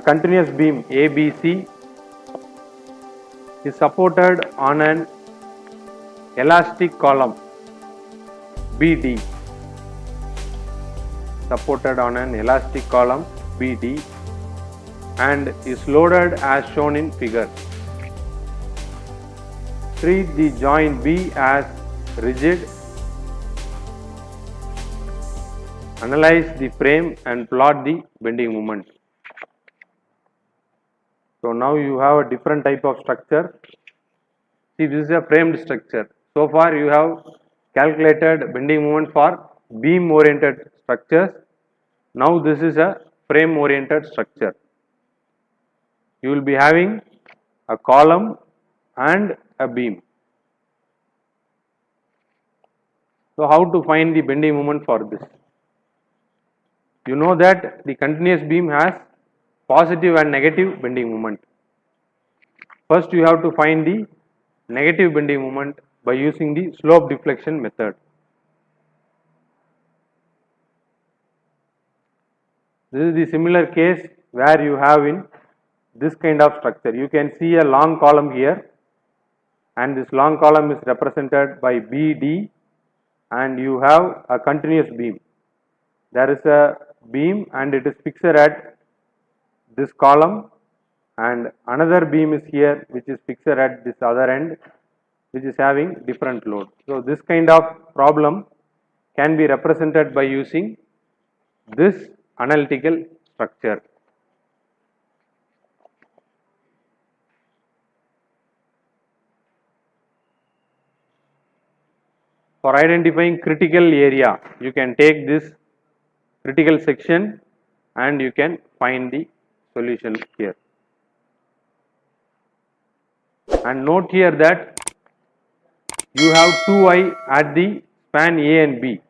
continuous beam ABC is supported on an elastic column BD, supported on an elastic column BD, and is loaded as shown in figure. Treat the joint B as rigid. Analyze the frame and plot the bending moment. So now you have a different type of structure. See, this is a framed structure. So far you have calculated bending moment for beam oriented structures. Now this is a frame oriented structure. You will be having a column and a beam. So how to find the bending moment for this? You know that the continuous beam has positive and negative bending moment. First you have to find the negative bending moment by using the slope deflection method. This is the similar case where you have in this kind of structure. You can see a long column here, and this long column is represented by BD, and you have a continuous beam. There is a beam and it is fixed at this column, and another beam is here which is fixed at this other end, which is having different load. So this kind of problem can be represented by using this analytical structure. For identifying critical area, you can take this critical section and you can find the solution here. And note here that you have 2i at the span A and B.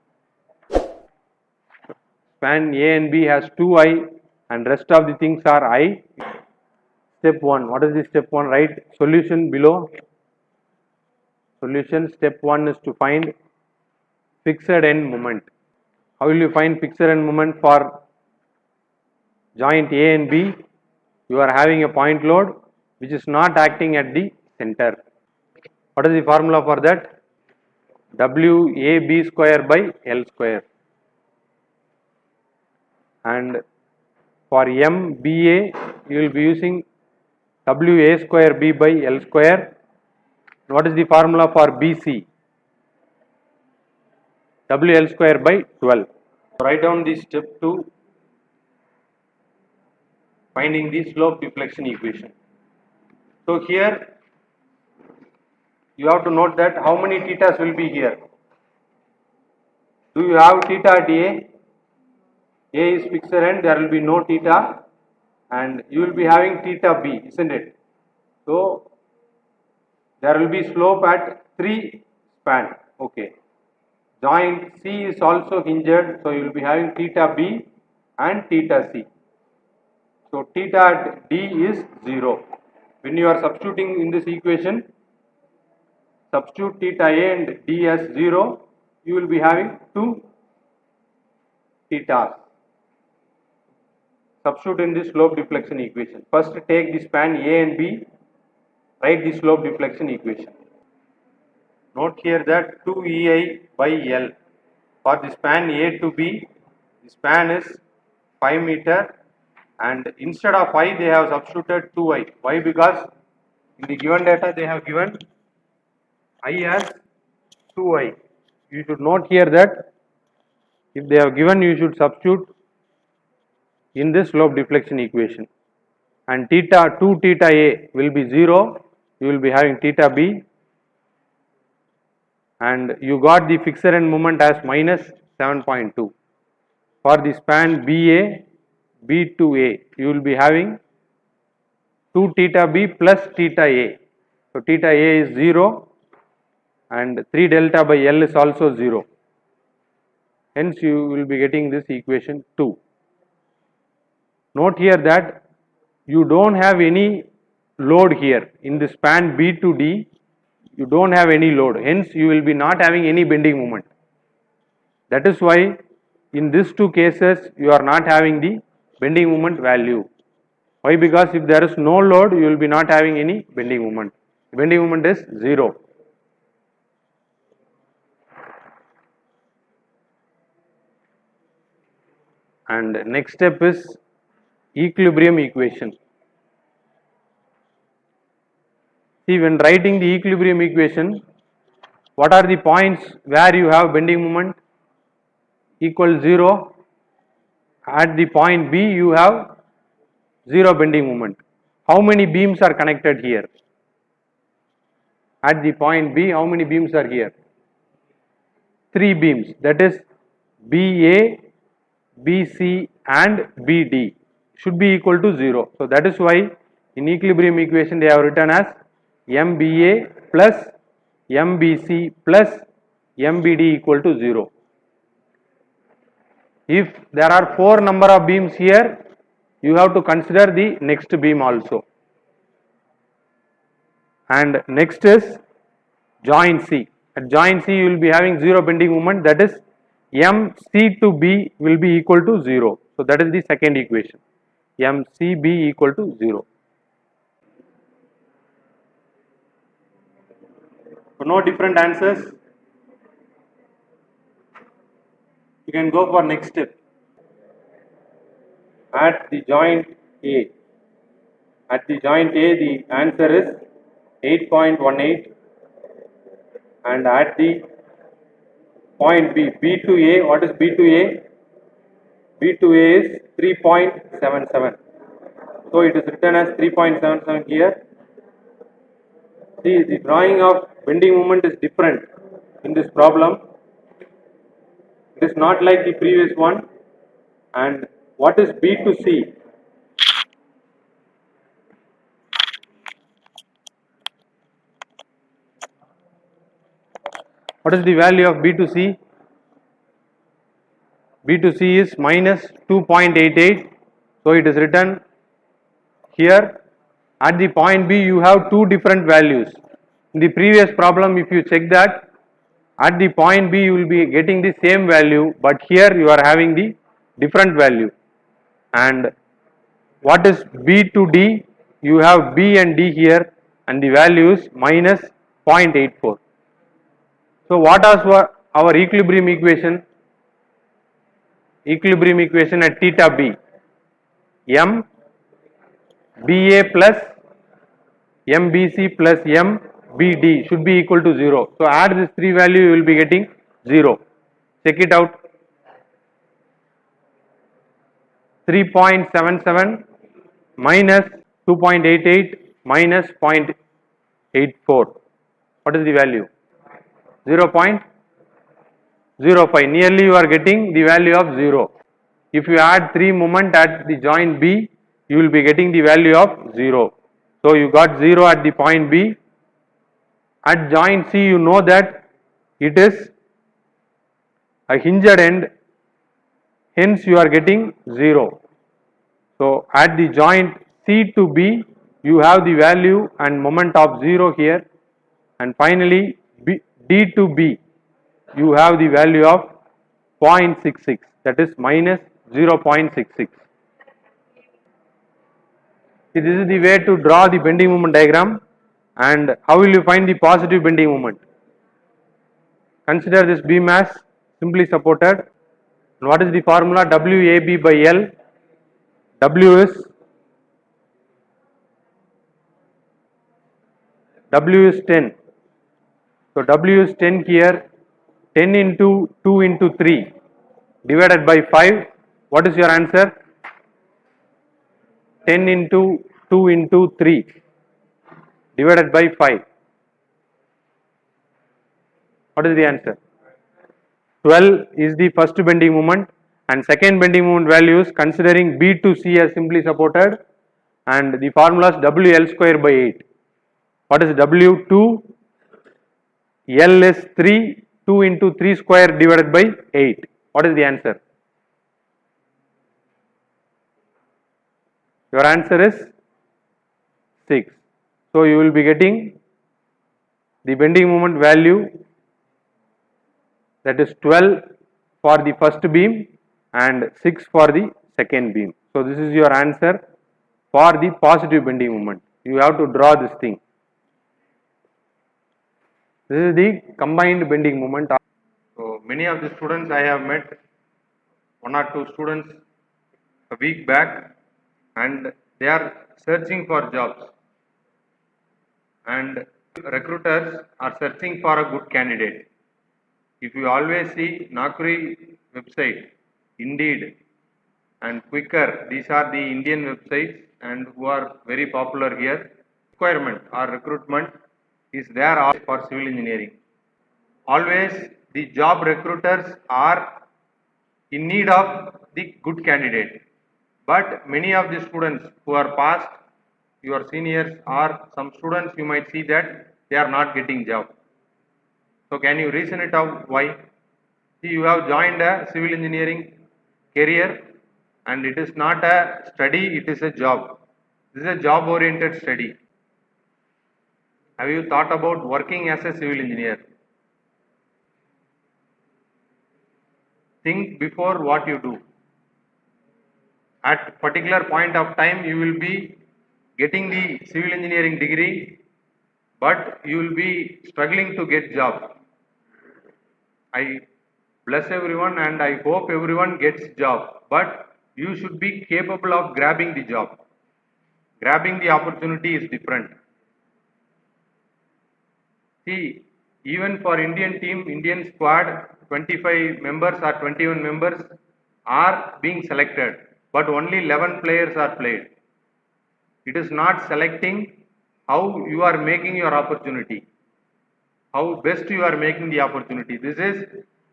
Span A and B has 2i and rest of the things are I. Step 1. What is the step 1? Write solution below. Solution step 1 is to find fixed end moment. How will you find fixed end moment for joint A and B? You are having a point load which is not acting at the center. What is the formula for that? WAB square by L square. And for MBA, you will be using WA square B by L square. What is the formula for BC? WL square by 12. Write down the step 2, finding the slope deflection equation. So here you have to note that how many thetas will be here. Do you have theta at A? A is fixed and there will be no theta, and you will be having theta B, isn't it? So there will be slope at 3 span. Okay. Joint C is also hinged, so you will be having theta B and theta C. So theta at D is 0. When you are substituting in this equation, substitute theta A and D as 0, you will be having 2 thetas. Substitute in the slope deflection equation. First take the span A and B, write the slope deflection equation. Note here that 2EI by L. For the span A to B, the span is 5 meter, and instead of I they have substituted 2I. Why? Because in the given data they have given I as 2I. You should note here that if they have given, you should substitute in this slope deflection equation, and theta 2 theta A will be 0, you will be having theta B, and you got the fixed end moment as minus 7.2. For the span BA, B to A, you will be having 2 theta B plus theta A. So theta A is 0 and 3 delta by L is also 0. Hence you will be getting this equation 2. Note here that you don't have any load here in the span B to D. You don't have any load, hence you will be not having any bending moment. That is why in these two cases you are not having the bending moment value. Why? Because if there is no load, you will be not having any bending moment. Bending moment is 0. And next step is equilibrium equation. See, when writing the equilibrium equation, what are the points where you have bending moment equal 0? At the point B, you have 0 bending moment. How many beams are connected here? At the point B, how many beams are here? 3 beams, that is BA, BC and BD should be equal to 0. So that is why in equilibrium equation they have written as MBA plus MBC plus MBD equal to 0. If there are 4 number of beams here, you have to consider the next beam also. And next is joint C. At joint C you will be having 0 bending moment, that is MC to B will be equal to 0. So that is the second equation, MCB equal to 0. So no different answers. You can go for next step. At the joint A. At the joint A, the answer is 8.18, and at the point B, B to A, what is B to A? B to A is 3.77. So it is written as 3.77 here. See, the drawing of bending moment is different in this problem. It is not like the previous one. And what is B to C? What is the value of B to C? B to C is minus 2.88. So it is written here. At the point B, you have 2 different values. In the previous problem, if you check that, at the point B you will be getting the same value, but here you are having the different value. And what is B to D? You have B and D here, and the value is minus 0.84. So what was our equilibrium equation? Equilibrium equation at theta B, M BA plus MBC plus MBD should be equal to 0. So add this 3 value, you will be getting 0. Check it out. 3.77 minus 2.88 minus 0.84. What is the value? 0.05. Nearly you are getting the value of 0. If you add 3 moment at the joint B, you will be getting the value of 0. So you got 0 at the point B. At joint C, you know that it is a hinged end, hence you are getting 0. So at the joint C to B, you have the value and moment of 0 here, and finally D to B, you have the value of 0.66, that is minus 0.66. This is the way to draw the bending moment diagram. And how will you find the positive bending moment? Consider this beam as simply supported. And what is the formula? WAB by L. W is 10. So W is 10 here. 10 into 2 into 3 divided by 5. What is your answer? 10 into 2 into 3 divided by 5. What is the answer? 12 is the first bending moment, and second bending moment values considering B to C as simply supported, and the formula is WL square by 8. What is W? 2, L is 3, 2 into 3 square divided by 8. What is the answer? Your answer is 6. So you will be getting the bending moment value, that is 12 for the first beam and 6 for the second beam. So this is your answer. for the positive bending moment. You have to draw this thing. This is the combined bending moment. So many of the students I have met, one or two students a week back, and they are searching for jobs, and recruiters are searching for a good candidate. If you always see Naukri website, Indeed, and Quicker, these are the Indian websites and who are very popular here. Requirement or recruitment is there for civil engineering. Always the job recruiters are in need of the good candidate. But many of the students who are past, your seniors or some students, you might see that they are not getting job. So can you reason it out why? See, you have joined a civil engineering career and it is not a study, it is a job. This is a job oriented study. Have you thought about working as a civil engineer? Think before what you do. At particular point of time, you will be getting the civil engineering degree, but you will be struggling to get job. I bless everyone and I hope everyone gets job, but you should be capable of grabbing the job. Grabbing the opportunity is different. See, even for Indian team, Indian squad, 25 members or 21 members are being selected, but only 11 players are played. It is not selecting how you are making your opportunity, how best you are making the opportunity. This is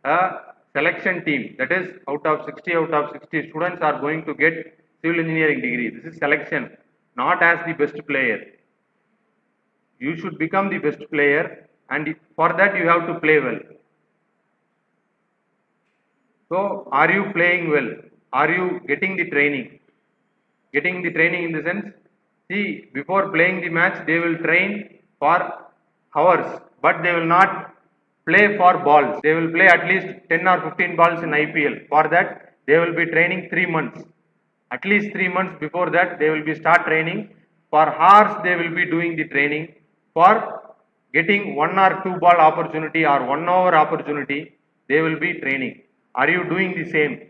a selection team, that is out of 60 students are going to get civil engineering degree. This is selection, not as the best player. You should become the best player and for that you have to play well. So are you playing well? Are you getting the training? Getting the training in the sense, see, before playing the match they will train for hours, but they will not play for balls. They will play at least 10 or 15 balls in IPL. For that they will be training 3 months. At least 3 months before that they will be start training. For hours they will be doing the training for getting 1 or 2 ball opportunity or 1 hour opportunity. They will be training. Are you doing the same?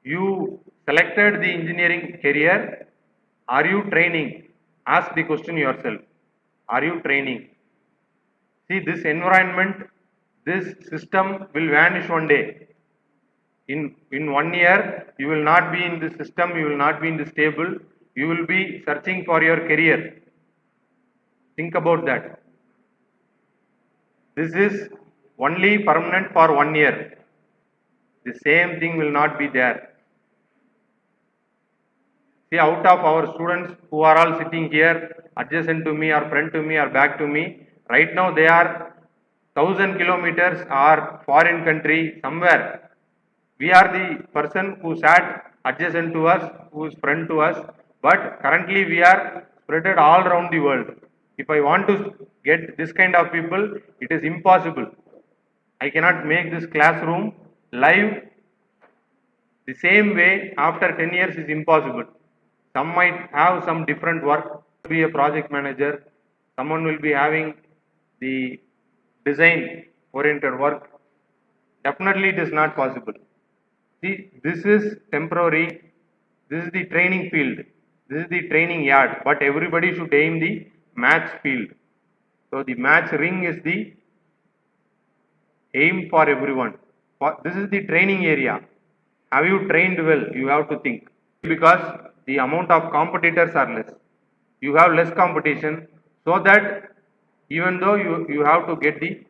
You selected the engineering career. Are you training? Ask the question yourself. Are you training? See, this environment, this system will vanish one day. In 1 year, you will not be in the system, you will not be in the stable, you will be searching for your career. Think about that. This is only permanent for 1 year. The same thing will not be there. See, out of our students who are all sitting here, adjacent to me or front to me or back to me, right now they are 1000 kilometers or foreign country somewhere. We are the person who sat adjacent to us, who is front to us, but currently we are spread all around the world. If I want to get this kind of people, it is impossible. I cannot make this classroom live the same way after 10 years is impossible. Some might have some different work, be a project manager, someone will be having the design oriented work. Definitely it is not possible. See, this is temporary, this is the training field, this is the training yard, but everybody should aim the match field. So the match ring is the aim for everyone. This is the training area. Have you trained well? You have to think. Because the amount of competitors are less. You have less competition, so that even though you have to get the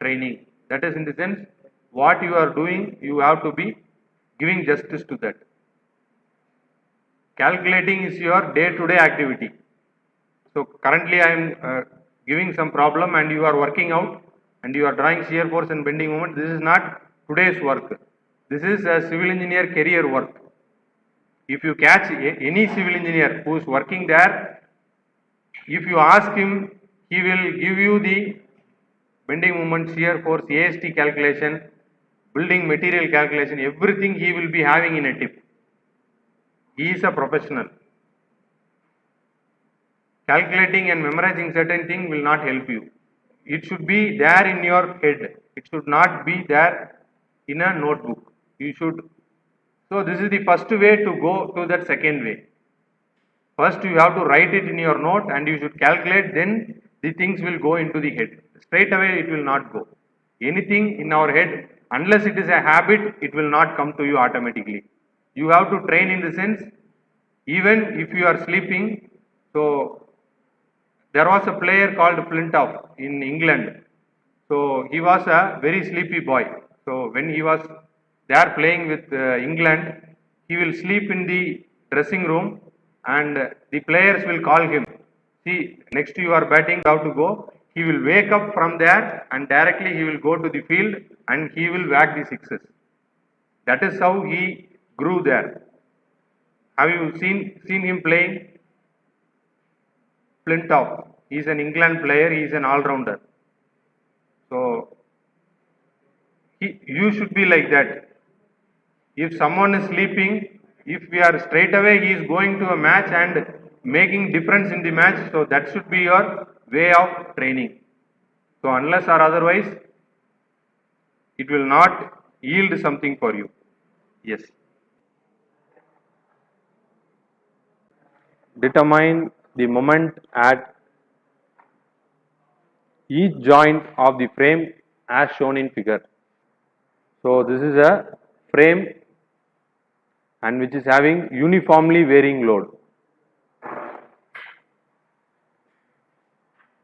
training. That is in the sense, what you are doing, you have to be giving justice to that. Calculating is your day-to-day activity. So currently I am giving some problem and you are working out and you are drawing shear force and bending moment. This is not today's work. This is a civil engineer career work. If you catch any civil engineer who is working there, if you ask him, he will give you the bending moment, shear force, AST calculation, building material calculation, everything he will be having in a tip. He is a professional. Calculating and memorizing certain thing will not help you. It should be there in your head. It should not be there in a notebook. You should. So this is the first way to go to that second way. First you have to write it in your note and you should calculate, then the things will go into the head. Straight away it will not go. Anything in our head, unless it is a habit, it will not come to you automatically. You have to train in the sense, even if you are sleeping. So there was a player called Flintoff in England. So he was a very sleepy boy. So when he was there playing with England, he will sleep in the dressing room and the players will call him. See, next you are batting, you have to go. He will wake up from there and directly he will go to the field and he will whack the sixes. That is how he grew there. Have you seen him playing? Flintoff. He is an England player. He is an all-rounder. So you should be like that. If someone is sleeping, if we are straight away, he is going to a match and making difference in the match. So that should be your way of training. So unless or otherwise, it will not yield something for you. Yes. Determine the moment at each joint of the frame as shown in figure. So this is a frame and which is having uniformly varying load.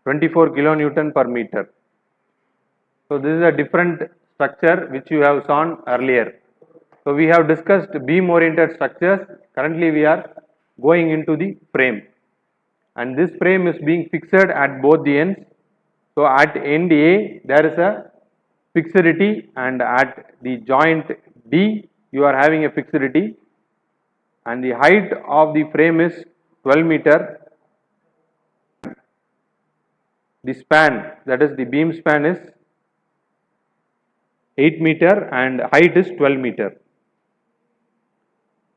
24 kilonewton per meter. So this is a different structure which you have seen earlier. So we have discussed beam oriented structures. Currently we are going into the frame, and this frame is being fixed at both the ends. So at end A there is a fixity, and at the joint D you are having a fixity, and the height of the frame is 12 meter. The span, that is the beam span, is 8 meter and height is 12 meter.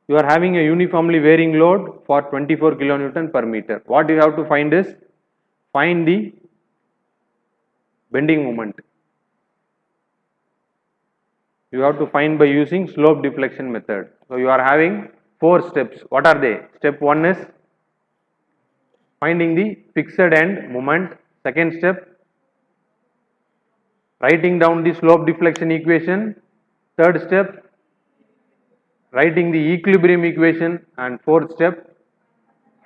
You are having a uniformly varying load for 24 kilonewton per meter. What you have to find is, find the bending moment. You have to find by using slope deflection method. So you are having 4 steps. What are they? Step 1 is finding the fixed end moment. Second step, writing down the slope deflection equation. Third step, writing the equilibrium equation, and fourth step,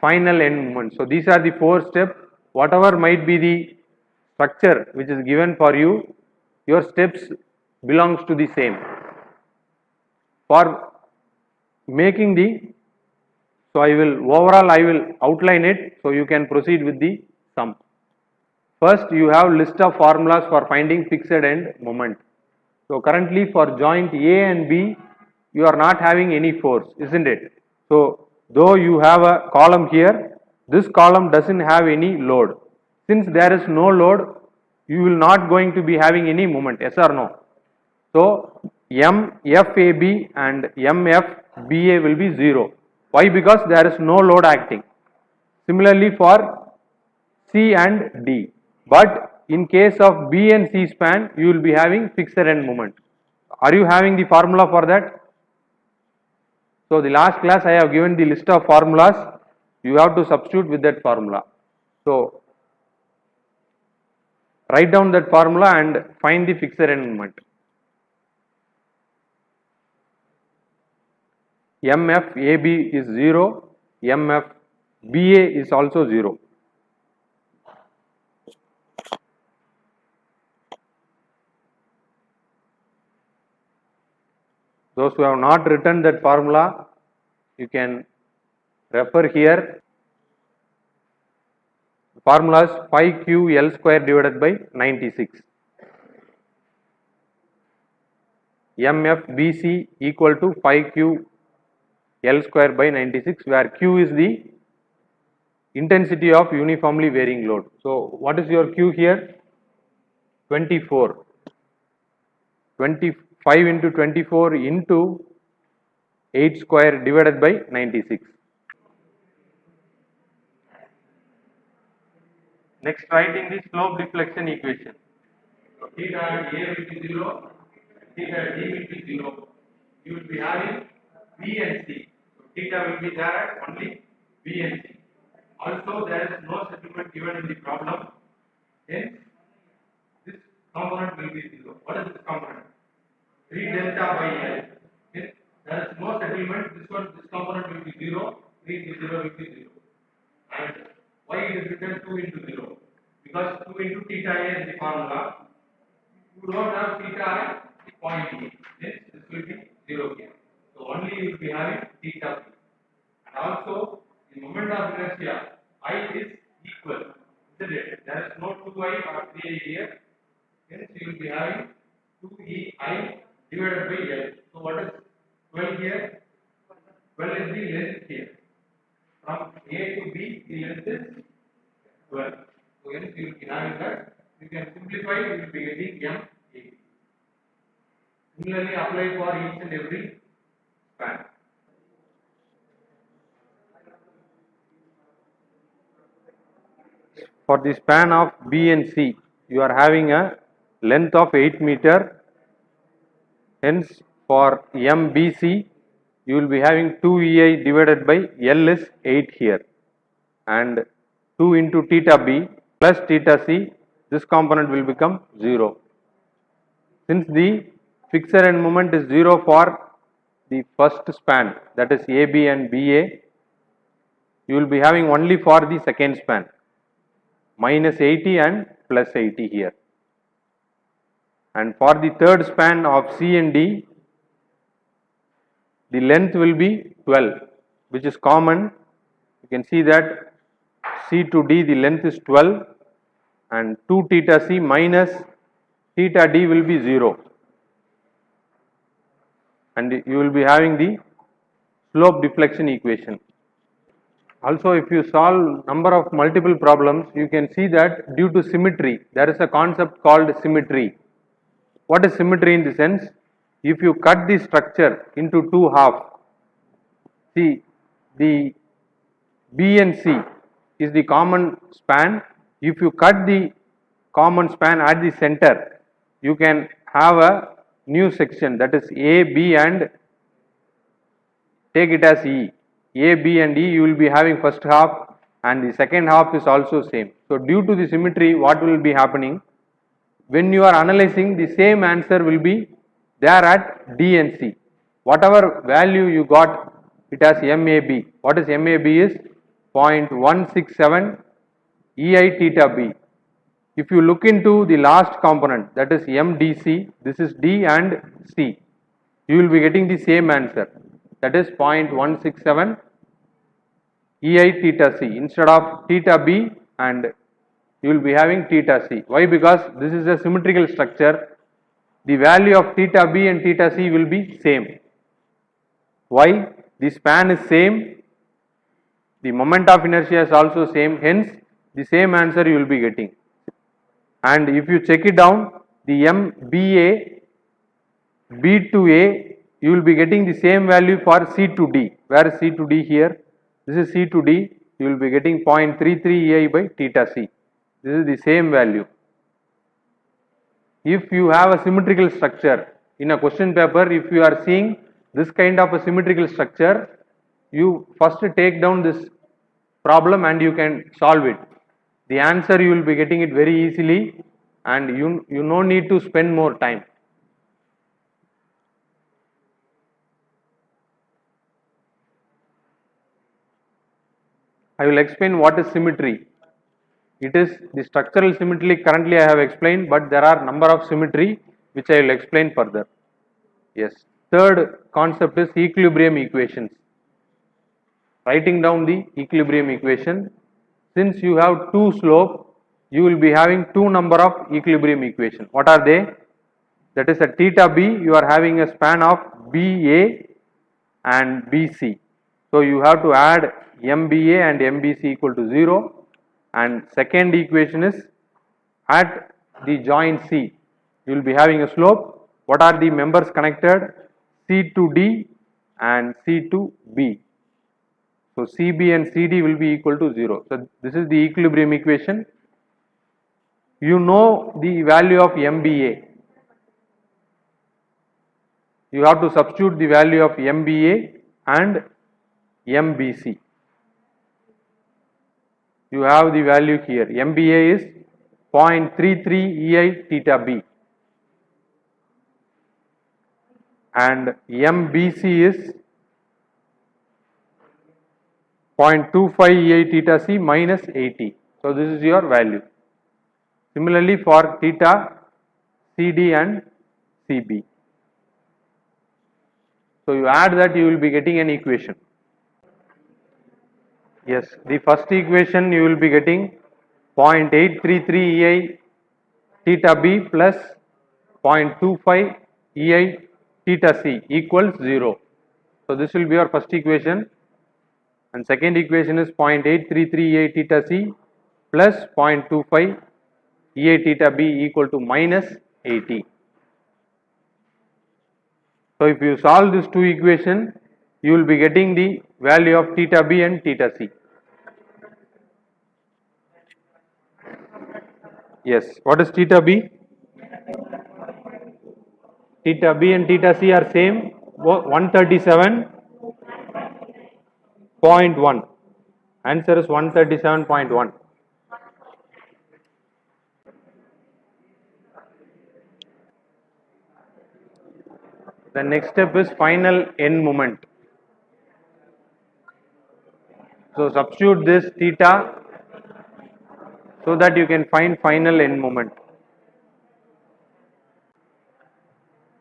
final end moment. So these are the 4 steps. Whatever might be the structure which is given for you, your steps belongs to the same. For making the, so I will outline it so you can proceed with the sum. First you have list of formulas for finding fixed end moment. So currently for joint A and B you are not having any force, isn't it? So though you have a column here, this column doesn't have any load. Since there is no load, you will not going to be having any moment, yes or no? So MFAB and MFBA will be 0. Why? Because there is no load acting. Similarly for C and D. But in case of B and C span, you will be having fixed end moment. Are you having the formula for that? So the last class I have given the list of formulas. You have to substitute with that formula. So write down that formula and find the fixed end moment. MFAB is 0, MFBA is also 0. Those who have not written that formula, you can refer here. The formula is 5qL square divided by 96. MFBC equal to 5qL square by 96, where Q is the intensity of uniformly varying load. So what is your Q here? 24. 25 into 24 into 8 square divided by 96. Next, writing the slope deflection equation. So theta A will be 0, theta D will be 0. You will be having B and C. So theta will be there at only B and C. Also, there is no settlement given in the problem. Hence, this component will be 0. What is this component? 3 delta by L. Hence, there is no settlement. This component will be 0. 3 into 0 will be 0. And why it is written 2 into 0? Because 2 into theta A is the formula. You don't have theta at the point A. Hence, this will be 0 here. So only you will be having theta B. And also, the moment of inertia I is equal. Isn't it? There is no 2i or 3i here. Hence, you will be having 2ei divided by L. So what is 12 here? 12 is the length here. From A to B, the length is 12. So hence you will be having that. You can simplify, you will be getting M8. Similarly, apply for each and every span. For the span of B and C, you are having a length of 8 meter. Hence, for MBC, you will be having 2EI divided by L is 8 here, and 2 into theta B plus theta C, this component will become 0. Since the fixed end moment is 0 for the first span, that is AB and BA, you will be having only for the second span, minus 80 and plus 80 here. And for the third span of C and D, the length will be 12, which is common. You can see that C to D, the length is 12, and 2 theta C minus theta D will be 0. And you will be having the slope deflection equation. Also, if you solve number of multiple problems, you can see that due to symmetry, there is a concept called symmetry. What is symmetry in the sense? If you cut the structure into two halves, see, the B and C is the common span. If you cut the common span at the center, you can have a new section, that is A, B, and take it as E. A, B and E, you will be having first half, and the second half is also same. So due to the symmetry, what will be happening? When you are analyzing, the same answer will be there at D and C. Whatever value you got, it has MAB. What is MAB is 0.167 EI theta B. If you look into the last component, that is MDC, this is D and C, you will be getting the same answer, that is 0.167 EI theta C instead of theta B, and you will be having theta C. Why? Because this is a symmetrical structure. The value of theta B and theta C will be same. Why? The span is same, the moment of inertia is also same, hence the same answer you will be getting. And if you check it down, the MBA, B to A, you will be getting the same value for C to D. Where is C to D here? This is C to D, you will be getting 0.33 EI by theta C. This is the same value. If you have a symmetrical structure in a question paper, if you are seeing this kind of a symmetrical structure, you first take down this problem and you can solve it. The answer you will be getting it very easily, and you no need to spend more time. I will explain what is symmetry. It is the structural symmetry currently I have explained, but there are number of symmetry which I will explain further. Yes. Third concept is equilibrium equations. Writing down the equilibrium equation. Since you have two slope, you will be having two number of equilibrium equation. What are they? That is a theta B, you are having a span of BA and BC. So you have to add MBA and MBC equal to 0. And second equation is at the joint C, you will be having a slope. What are the members connected? C to D and C to B. So CB and CD will be equal to 0. So this is the equilibrium equation. You know the value of MBA. You have to substitute the value of MBA and MBC. You have the value here. MBA is 0.33 EI theta B and MBC is 0.25 EI theta C minus 80. So this is your value. Similarly for theta CD and CB. So you add that, you will be getting an equation. Yes, the first equation you will be getting 0.833 EI theta B plus 0.25 EI theta C equals 0. So this will be your first equation, and second equation is 0.833 EI theta C plus 0.25 EI theta B equal to minus 80. So if you solve these two equations, you will be getting the value of theta B and theta C. Yes, what is theta B? Theta B and theta C are same, 137.1. Answer is 137.1. The next step is final end moment. So substitute this theta so that you can find final end moment.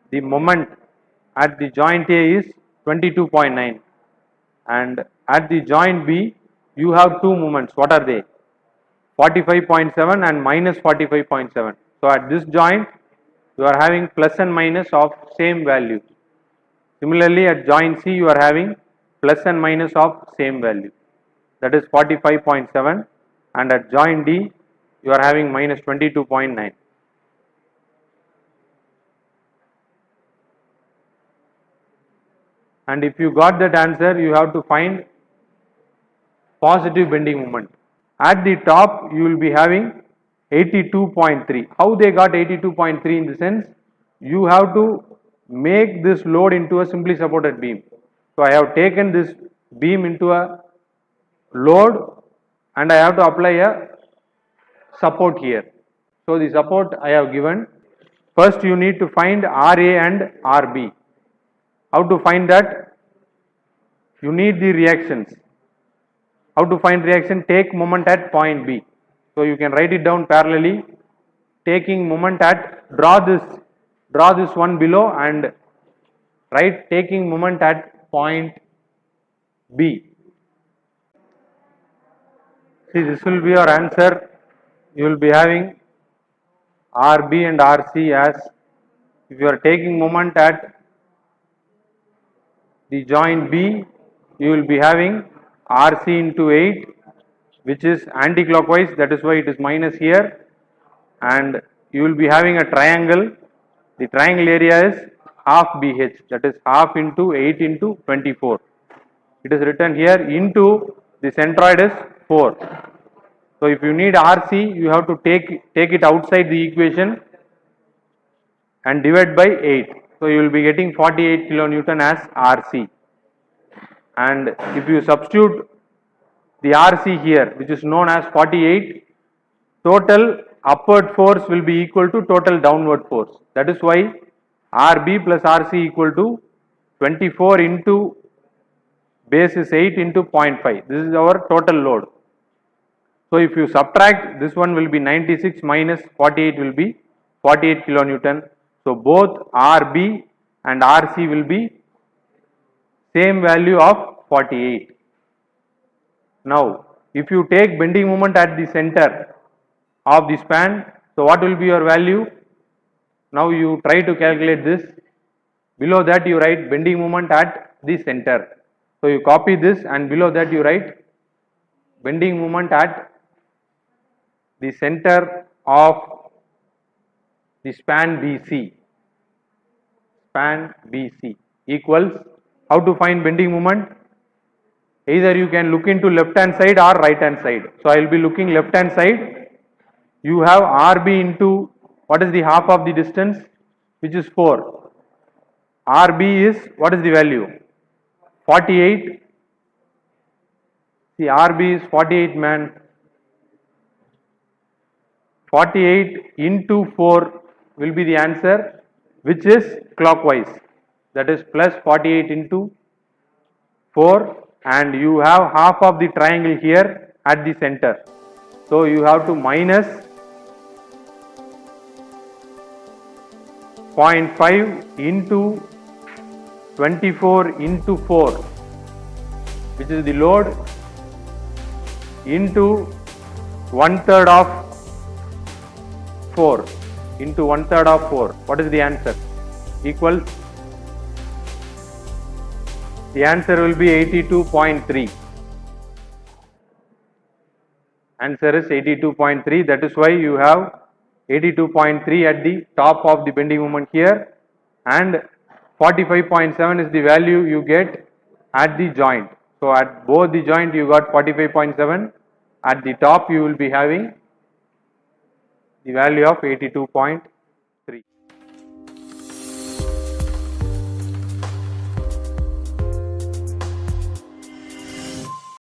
The moment at the joint A is 22.9 and at the joint B you have two moments. What are they? 45.7 and minus 45.7. So at this joint you are having plus and minus of same value. Similarly at joint C you are having plus and minus of same value, that is 45.7, and at joint D you are having minus 22.9. And if you got that answer, you have to find positive bending moment. At the top you will be having 82.3. How they got 82.3? In the sense, you have to make this load into a simply supported beam. So I have taken this beam into a load and I have to apply a support here. So the support I have given. First you need to find RA and RB. How to find that? You need the reactions. How to find reaction? Take moment at point B. So you can write it down parallelly. Taking moment at, draw this one below and write taking moment at point B. See, this will be your answer. You will be having RB and RC as, if you are taking moment at the joint B, you will be having RC into 8, which is anti-clockwise, that is why it is minus here, and you will be having a triangle. The triangle area is half BH, that is half into 8 into 24. It is written here into the centroid is 4. So if you need RC, you have to take it outside the equation and divide by 8. So you will be getting 48 kilonewton as RC. And if you substitute the RC here, which is known as 48, total upward force will be equal to total downward force. That is why RB plus RC equal to 24 into base is 8 into 0.5. This is our total load. So if you subtract, this one will be 96 minus 48 will be 48 kilonewton. So both RB and RC will be same value of 48. Now if you take bending moment at the center of the span, so what will be your value? Now you try to calculate this. Below that you write bending moment at the center. So you copy this and below that you write bending moment at the center of the span BC. Span BC equals How to find bending moment? Either you can look into left hand side or right hand side. So I will be looking left hand side. You have RB into, what is the half of the distance? Which is 4. RB is, what is the value? 48. See, RB is 48, man. 48 into 4 will be the answer, which is clockwise. That is plus 48 into 4, and you have half of the triangle here at the center. So you have to minus 0.5 into 24 into 4, which is the load, into 1/3 of 4 into 1/3 of 4. What is the answer? Equals, the answer will be 82.3. Answer is 82.3. That is why you have 82.3 at the top of the bending moment here, and 45.7 is the value you get at the joint. So at both the joint you got 45.7. At the top you will be having the value of 82.3.